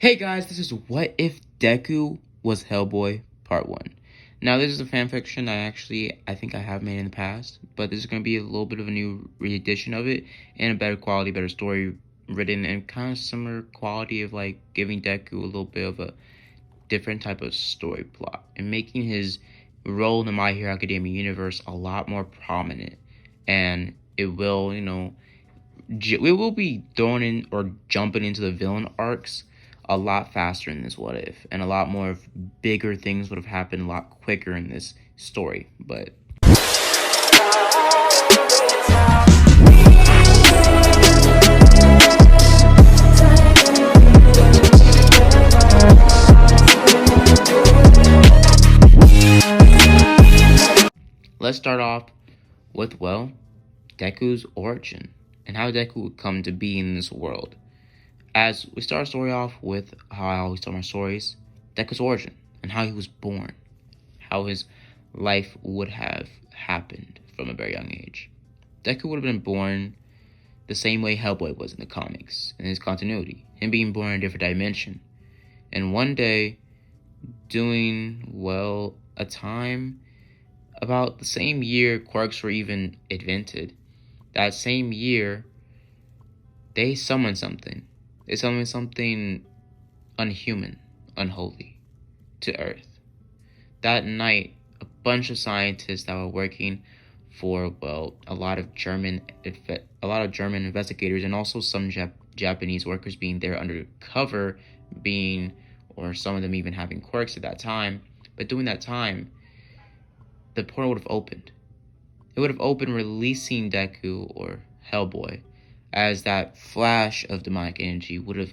Hey guys, this is What If Deku Was Hellboy Part 1. Now, this is a fanfiction I think I have made in the past, but this is going to be a little bit of a new re-edition of it, and a better quality, better story written, and kind of similar quality of like giving Deku a little bit of a different type of story plot, and making his role in the My Hero Academia universe a lot more prominent. And it will, we will be thrown in or jumping into the villain arcs a lot faster in this What If, and a lot more of bigger things would have happened a lot quicker in this story. But let's start off with, well, Deku's origin and how Deku would come to be in this world. As we start our story off with how I always start my stories, Deku's origin and how he was born, how his life would have happened from a very young age. Deku would have been born the same way Hellboy was in the comics, in his continuity, him being born in a different dimension. And one day, during, well, a time about the same year quirks were even invented, that same year, they summoned something. They summoned something unhuman, unholy, to Earth. That night, a bunch of scientists that were working for, well, a lot of German investigators, and also some Japanese workers being there undercover, or some of them even having quirks at that time. But during that time, the portal would have opened. It would have opened, releasing Deku, or Hellboy, as that flash of demonic energy would have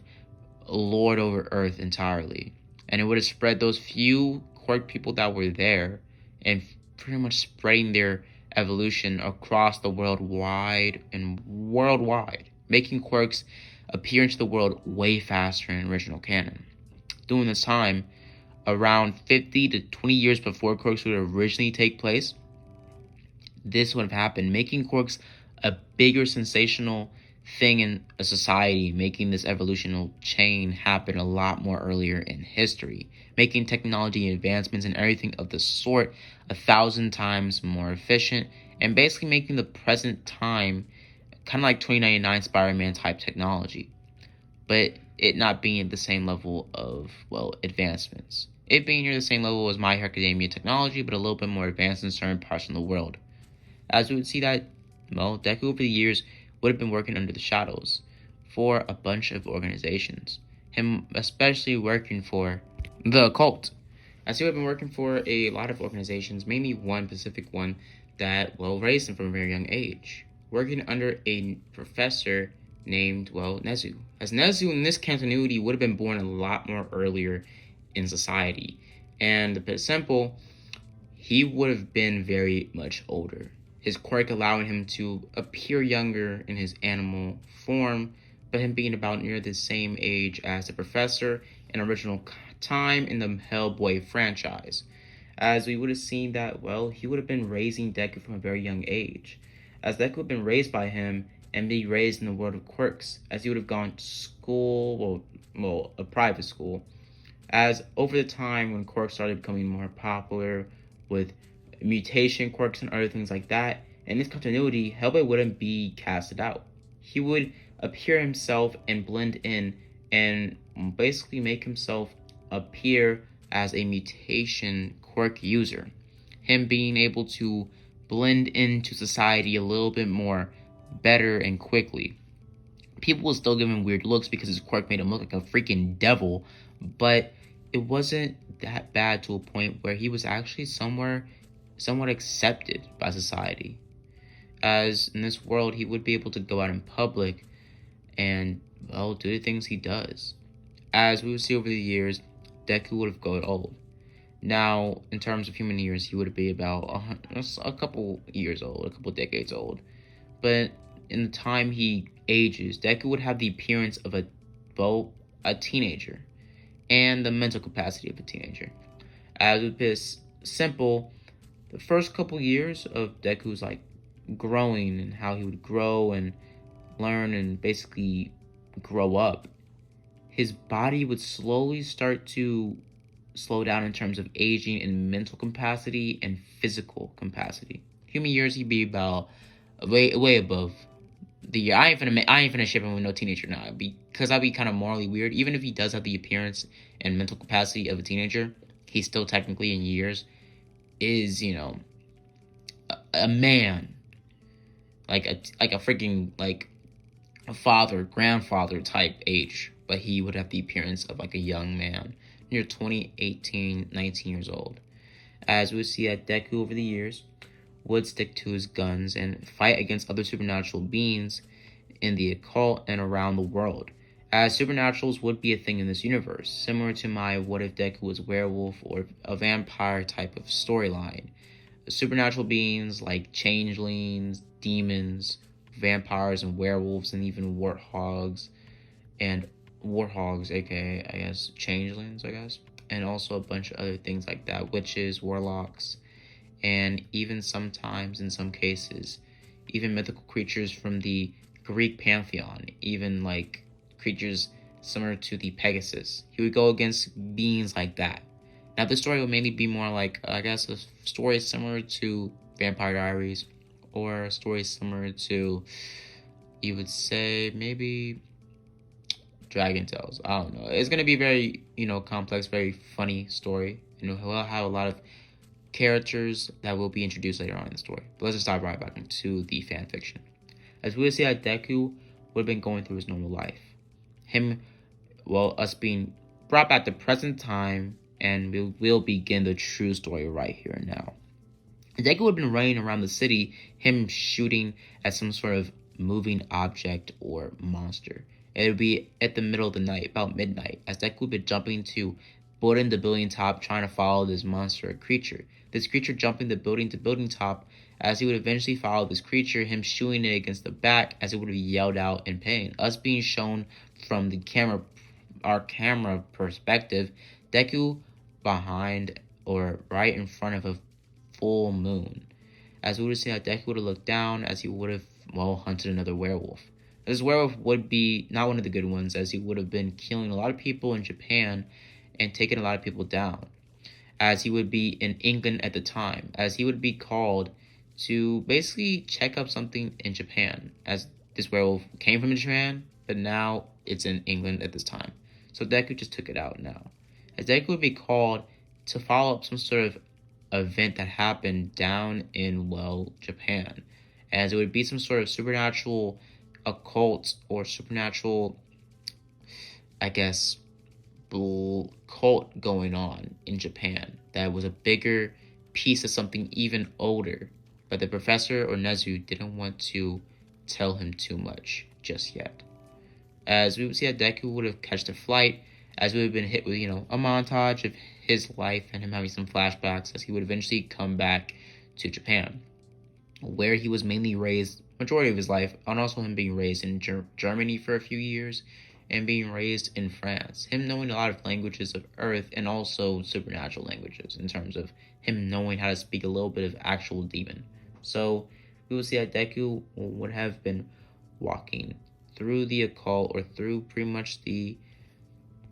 lord over Earth entirely. And it would have spread those few quirk people that were there, and pretty much spreading their evolution across the worldwide, making quirks appear into the world way faster in original canon. During this time, around 50 to 20 years before quirks would originally take place, this would have happened, making quirks a bigger sensational thing in a society, making this evolutional chain happen a lot more earlier in history, making technology advancements and everything of the sort 1,000 times more efficient, and basically making the present time kind of like 2099 Spider-Man type technology, but it not being at the same level of, well, advancements. It being near the same level as My Hero Academia technology, but a little bit more advanced in certain parts of the world. As we would see that, well, Deku over the years would have been working under the shadows for a bunch of organizations. Him especially working for the occult. As he would have been working for a lot of organizations, mainly one specific one that, well, raised him from a very young age. Working under a professor named, well, Nezu. As Nezu in this continuity would have been born a lot more earlier in society. And a bit simple, he would have been very much older. His quirk allowing him to appear younger in his animal form, but him being about near the same age as the professor in original time in the Hellboy franchise. As we would have seen that, well, he would have been raising Deku from a very young age. As Deku would have been raised by him and be raised in the world of quirks, as he would have gone to school, well, a private school. As over the time when quirks started becoming more popular with mutation quirks and other things like that, in this continuity, Hellboy wouldn't be casted out. He would appear himself and blend in, and basically make himself appear as a mutation quirk user. Him being able to blend into society a little bit more better and quickly. People will still give him weird looks because his quirk made him look like a freaking devil, but it wasn't that bad to a point where he was actually somewhat accepted by society. As in this world, he would be able to go out in public and, well, do the things he does. As we would see over the years, Deku would have grown old. Now, in terms of human years, he would be about a couple years old, a couple decades old. But in the time he ages, Deku would have the appearance of a teenager and the mental capacity of a teenager. As with this simple, the first couple years of Deku's like growing and how he would grow and learn and basically grow up, his body would slowly start to slow down in terms of aging and mental capacity and physical capacity. Human years, he'd be about way above the year. I ain't finna ship him with no teenager now because that'd be kind of morally weird. Even if he does have the appearance and mental capacity of a teenager, he's still technically in years is a man, like a freaking like a father, grandfather type age, but he would have the appearance of like a young man, near 20, 18, 19 years old. As we see that Deku over the years would stick to his guns and fight against other supernatural beings in the occult and around the world, as supernaturals would be a thing in this universe, similar to my what if Deku was a werewolf or a vampire type of storyline. Supernatural beings like changelings, demons, vampires, and werewolves, and even warthogs, aka I guess changelings, I guess, and also a bunch of other things like that, witches, warlocks, and even sometimes, in some cases, even mythical creatures from the Greek pantheon, even like creatures similar to the Pegasus. He would go against beings like that. Now, this story would mainly be more like, I guess, a story similar to Vampire Diaries, or a story similar to, you would say, maybe Dragon Tales. I don't know. It's going to be very, complex, very funny story. He'll have a lot of characters that will be introduced later on in the story. But let's just dive right back into the fan fiction. As we will see how Deku would have been going through his normal life. Us being brought back to present time, and we'll begin the true story right here and now. Deku would have been running around the city, him shooting at some sort of moving object or monster. It would be at the middle of the night, about midnight, as Deku would be jumping to building the building top, trying to follow this monster or creature. This creature jumping the building to building top, as he would eventually follow this creature, him shooting it against the back, as it would have yelled out in pain. Us being shown from our camera perspective, Deku behind or right in front of a full moon. As we would have seen how Deku would have looked down, as he would have, hunted another werewolf. This werewolf would be not one of the good ones, as he would have been killing a lot of people in Japan and taking a lot of people down. As he would be in England at the time, as he would be called to basically check up something in Japan, as this werewolf came from Japan, but now it's in England at this time. So Deku just took it out now. As Deku would be called to follow up some sort of event that happened down in, Japan. As it would be some sort of supernatural occult or supernatural, I guess, cult going on in Japan that was a bigger piece of something even older. But the professor or Nezu didn't want to tell him too much just yet. As we would see that Deku would have catched a flight, as we would have been hit with, a montage of his life and him having some flashbacks as he would eventually come back to Japan, where he was mainly raised majority of his life, and also him being raised in Germany for a few years and being raised in France. Him knowing a lot of languages of Earth and also supernatural languages in terms of him knowing how to speak a little bit of actual demon. So we will see that Deku would have been walking through the occult or through pretty much the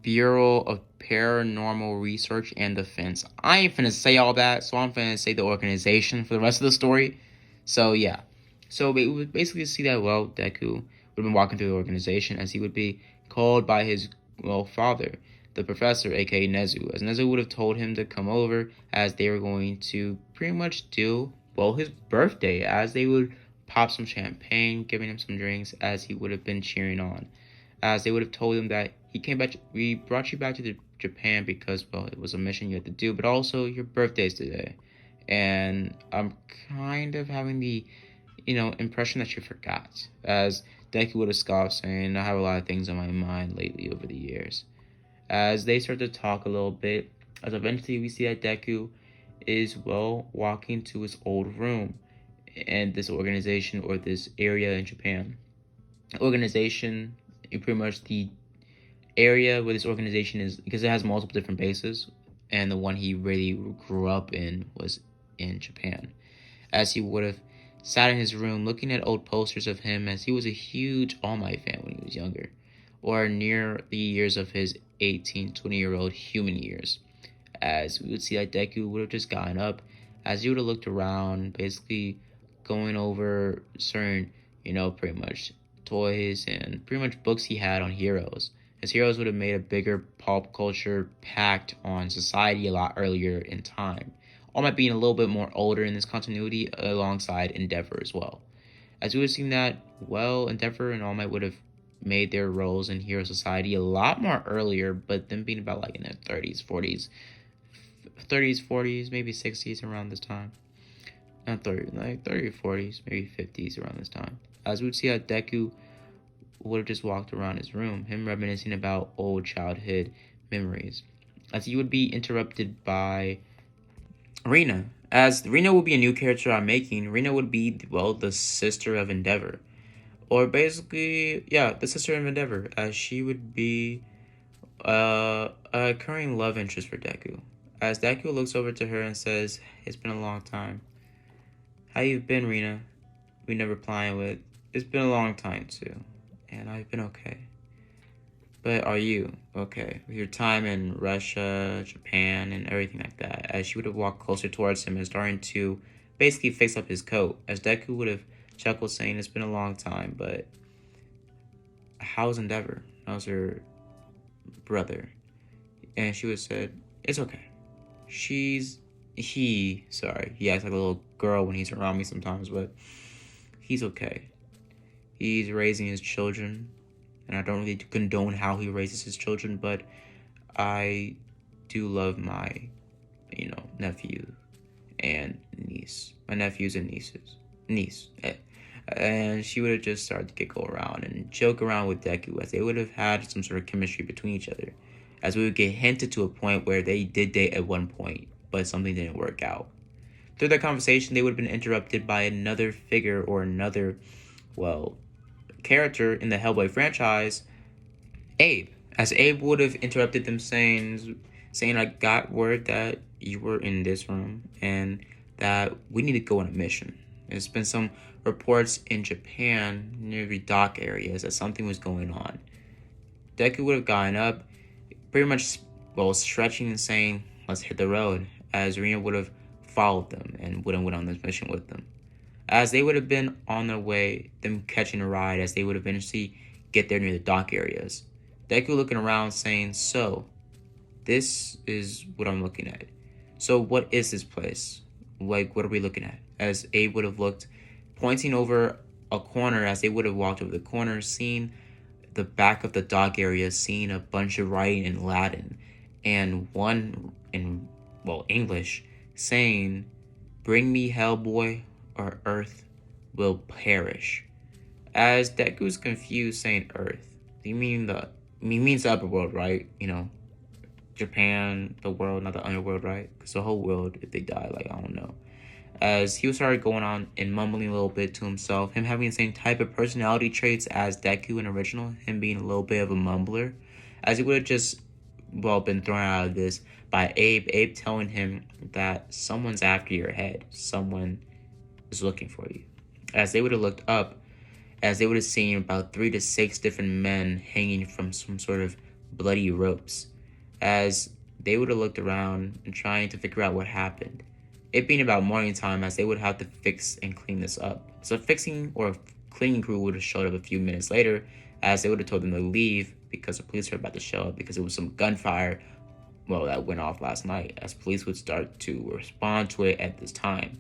Bureau of Paranormal Research and Defense. I ain't finna say all that, so I'm finna say the organization for the rest of the story. So yeah. So we would basically see that, Deku would have been walking through the organization as he would be called by his, father, the professor, aka Nezu, as Nezu would have told him to come over as they were going to pretty much do, his birthday, as they would pop some champagne, giving him some drinks as he would have been cheering on. As they would have told him that we brought you back to Japan because, it was a mission you had to do, but also your birthday's today. And I'm kind of having the, impression that you forgot. As Deku would have scoffed, saying, I have a lot of things on my mind lately over the years. As they start to talk a little bit, as eventually we see that Deku is, walking to his old room and this organization or this area in Japan. Organization, pretty much the area where this organization is, because it has multiple different bases, and the one he really grew up in was in Japan. As he would have sat in his room looking at old posters of him, as he was a huge All Might fan when he was younger, or near the years of his 18, 20-year-old human years. As we would see that Deku would have just gotten up, as he would have looked around, basically going over certain, pretty much toys and pretty much books he had on heroes. His heroes would have made a bigger pop culture pact on society a lot earlier in time. All Might being a little bit more older in this continuity alongside Endeavor as well. As we would have seen that, Endeavor and All Might would have made their roles in Hero Society a lot more earlier, but them being about like in their 30s, 40s, maybe 60s around this time. Not 30, like 30 or 40s, maybe 50s around this time. As we would see how Deku would have just walked around his room, him reminiscing about old childhood memories. As he would be interrupted by Rina. As Rina would be a new character I'm making, Rina would be, the sister of Endeavor. Or basically, yeah, the sister of Endeavor, as she would be a current love interest for Deku. As Deku looks over to her and says, "It's been a long time. How you been, Rina?" Rina replying with, "It's been a long time too, and I've been okay. But are you okay with your time in Russia, Japan, and everything like that?" As she would have walked closer towards him and starting to basically fix up his coat. As Deku would have chuckled, saying, "It's been a long time, but how's Endeavor? How's her brother?" And she would have said, "It's okay. He acts like a little girl when he's around me sometimes, but he's okay. He's raising his children, and I don't really condone how he raises his children, but I do love my, nephew and niece. My nephews and niece. And she would have just started to go around and joke around with Deku, as they would have had some sort of chemistry between each other. As we would get hinted to a point where they did date at one point, but something didn't work out. Through that conversation, they would have been interrupted by another figure or another, character in the Hellboy franchise, Abe. As Abe would have interrupted them saying, "I got word that you were in this room and that we need to go on a mission. There's been some reports in Japan near the dock areas that something was going on." Deku would have gotten up, pretty much, stretching and saying, "Let's hit the road," as Rina would have followed them and would have went on this mission with them. As they would have been on their way, them catching a ride, as they would eventually get there near the dock areas. Deku looking around saying, "So, this is what I'm looking at. So what is this place? Like, what are we looking at?" As Abe would have looked, pointing over a corner, as they would have walked over the corner, seeing the back of the dock area, seeing a bunch of writing in Latin, and one in, English, saying, "Bring me Hellboy, or Earth will perish." As Deku's confused, saying Earth. He means the upper world, right? Japan, the world, not the underworld, right? Because the whole world, if they die, I don't know. As he started going on and mumbling a little bit to himself, him having the same type of personality traits as Deku in original, him being a little bit of a mumbler, as he would have just, been thrown out of this by Abe telling him that someone's after your head, someone is looking for you. As they would have looked up, as they would have seen about 3 to 6 different men hanging from some sort of bloody ropes, as they would have looked around and trying to figure out what happened. It being about morning time, as they would have to fix and clean this up. So fixing or cleaning crew would have showed up a few minutes later, as they would have told them to leave because the police were about to show up because it was some gunfire, that went off last night, as police would start to respond to it at this time.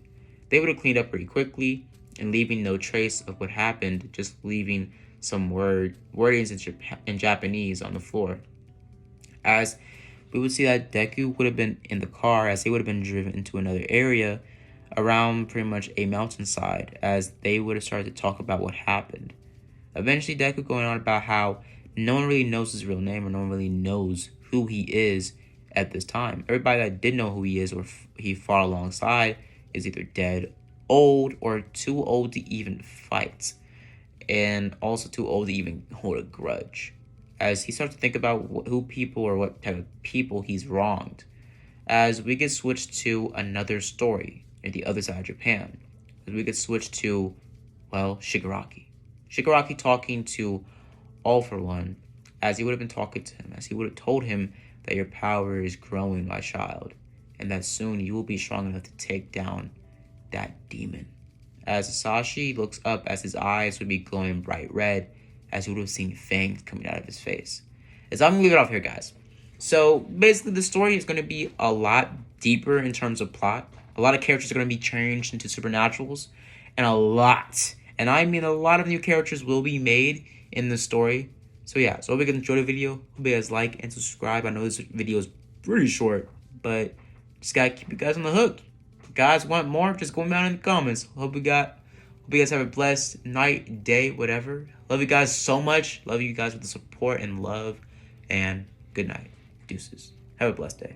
They would have cleaned up pretty quickly and leaving no trace of what happened, just leaving some wordings in Japanese on the floor. As we would see that Deku would have been in the car, as they would have been driven into another area around pretty much a mountainside, as they would have started to talk about what happened. Eventually, Deku going on about how no one really knows his real name, or no one really knows who he is at this time. Everybody that did know who he is or he fought alongside is either dead, old, or too old to even fight, and also too old to even hold a grudge. As he starts to think about who people or what type of people he's wronged, as we get switched to another story at the other side of Japan, as we get switched to, Shigaraki. Shigaraki talking to All For One, as he would have been talking to him, as he would have told him that your power is growing, my child, and that soon you will be strong enough to take down that demon. As Sashi looks up, as his eyes would be glowing bright red, as you would have seen fangs coming out of his face. So I'm going to leave it off here, guys. So basically the story is going to be a lot deeper in terms of plot. A lot of characters are going to be changed into supernaturals. And and I mean a lot of new characters will be made in the story. So yeah, so hope you guys enjoyed the video. Hope you guys like and subscribe. I know this video is pretty short, but just got to keep you guys on the hook. If you guys want more, just go down in the comments. Hope you guys have a blessed night, day, whatever. Love you guys so much. Love you guys with the support and love. And good night. Deuces. Have a blessed day.